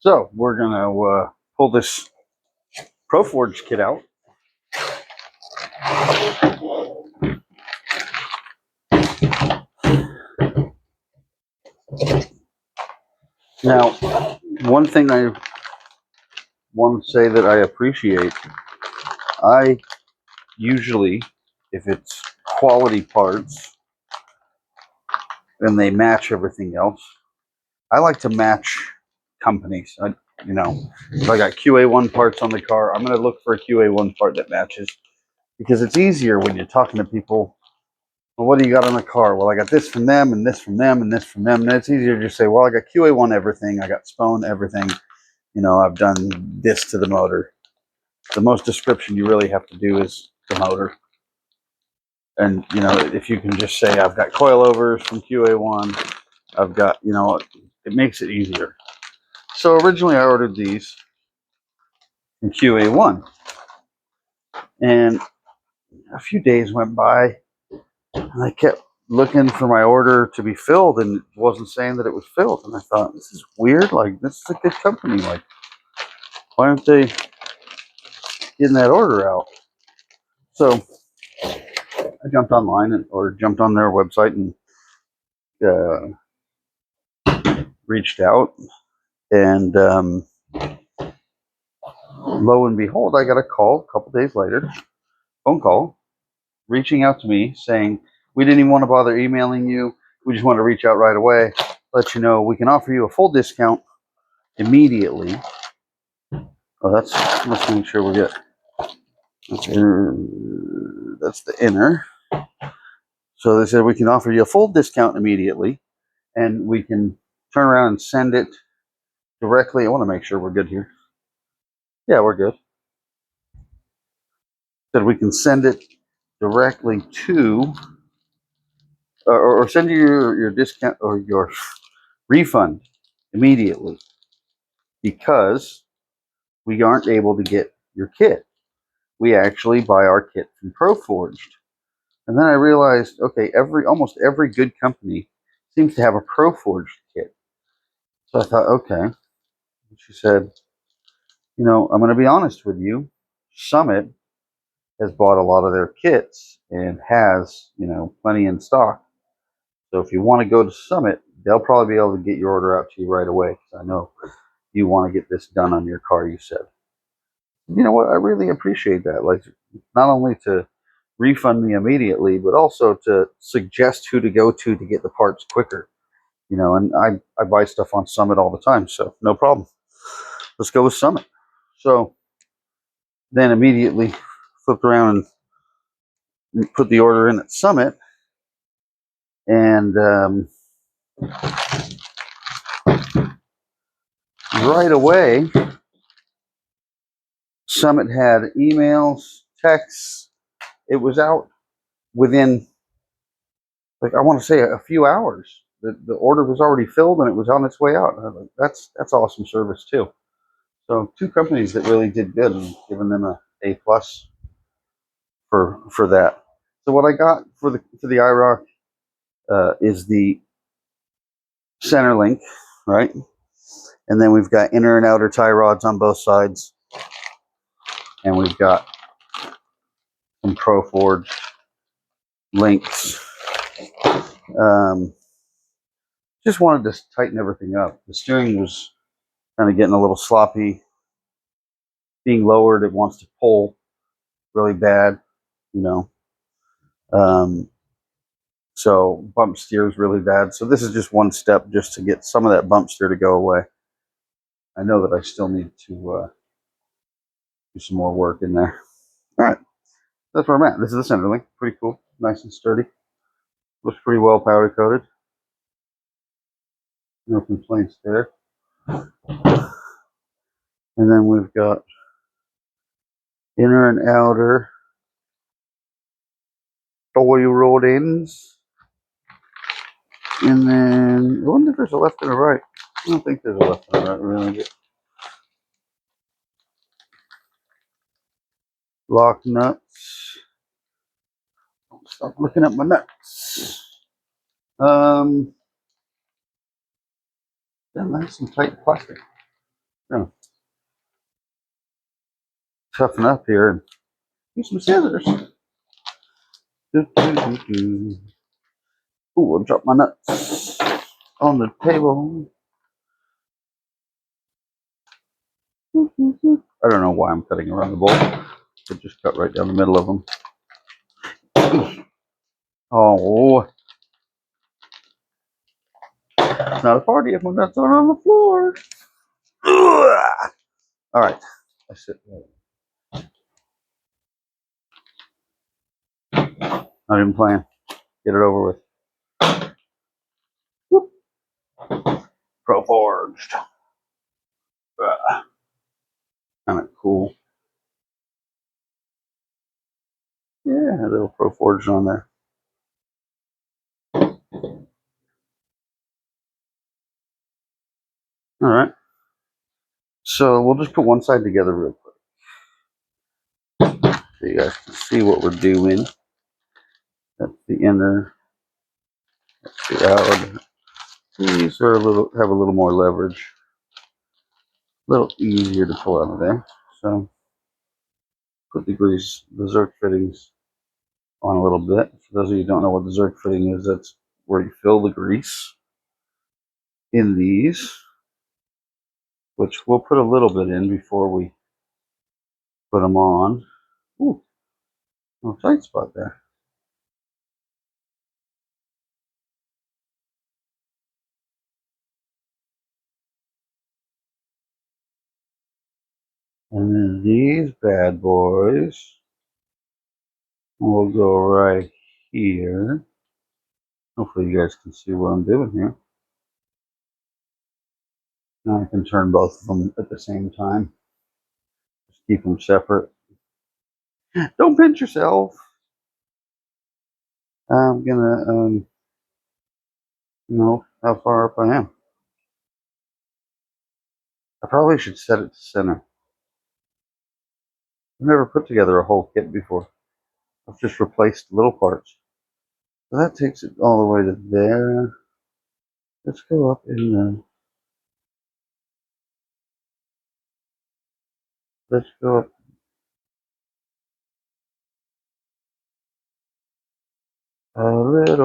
So we're gonna pull this PROFORGED kit out. Now, one thing I want to say that I appreciate, I usually, if it's quality parts and they match everything else, I like to match companies. If I got QA1 parts on the car, I'm going to look for a QA1 part that matches, because it's easier when you're talking to people. Well, what do you got on the car? Well, I got this from them, and this from them, and this from them. And it's easier to just say, well, I got QA1 everything, I got Spone everything. I've done this to the motor. The most description you really have to do is the motor. And, if you can just say, I've got coilovers from QA1, I've got, it makes it easier. So originally I ordered these in QA1. And a few days went by, and I kept looking for my order to be filled, and it wasn't saying that it was filled. And I thought, this is weird. Like, this is a good company. Like, why aren't they getting that order out? So I jumped online or jumped on their website and reached out. And lo and behold, I got a call a couple days later, phone call, reaching out to me saying, we didn't even want to bother emailing you. We just want to reach out right away, let you know we can offer you a full discount immediately. Oh, let's make sure we get, that's the inner. So they said we can offer you a full discount immediately, and we can turn around and send it directly. I want to make sure we're good here. Yeah, we're good. Said we can send it directly to, or send you your discount or your refund immediately, because we aren't able to get your kit. We actually buy our kit from PROFORGED. And then I realized, okay, almost every good company seems to have a PROFORGED kit. So I thought, okay. She said, I'm going to be honest with you. Summit has bought a lot of their kits and has, plenty in stock. So if you want to go to Summit, they'll probably be able to get your order out to you right away. Because I know you want to get this done on your car, you said. You know what? I really appreciate that. Like, not only to refund me immediately, but also to suggest who to go to get the parts quicker. And I buy stuff on Summit all the time, so no problem. Let's go with Summit. So then immediately flipped around and put the order in at Summit, and right away, Summit had emails, texts. It was out within, like, I want to say a few hours. The order was already filled and it was on its way out. Like, that's awesome service too. So two companies that really did good, and giving them a plus for that. So what I got for the Iroc is the center link, right? And then we've got inner and outer tie rods on both sides. And we've got some PROFORGED links. Just wanted to tighten everything up. The steering was kind of getting a little sloppy. Being lowered, it wants to pull really bad, so bump steer is really bad. So this is just one step just to get some of that bump steer to go away. I know that I still need to do some more work in there. All right, that's where I'm at. This is the center link. Pretty cool, nice and sturdy. Looks pretty well powder coated. No complaints there. And then we've got inner and outer toy rod ends. And then I wonder if there's a left and a right. I don't think there's a left and a right. Really. Lock nuts. Don't stop looking at my nuts. Then that's some tight plastic. know, toughen up here and use some scissors. Ooh, I'll drop my nuts on the table. I don't know why I'm cutting around the bowl. It just cut right down the middle of them. Oh, it's not a party if my nuts aren't on the floor. All right, I sit. Not even playing. Get it over with. PROFORGED. Kind of cool. Yeah, a little PROFORGED on there. All right. So we'll just put one side together real quick, so you guys can see what we're doing. That's the inner. That's the outer. These are have a little more leverage, a little easier to pull out of there. So put the Zerk fittings on a little bit. For those of you who don't know what the Zerk fitting is, that's where you fill the grease in these, which we'll put a little bit in before we put them on. Ooh, no tight spot there. And then these bad boys will go right here. Hopefully you guys can see what I'm doing here. Now I can turn both of them at the same time. Just keep them separate. Don't pinch yourself. I'm gonna, know how far up I am. I probably should set it to center. I've never put together a whole kit before. I've just replaced little parts. So that takes it all the way to there. Let's go up in the, let's go up a little.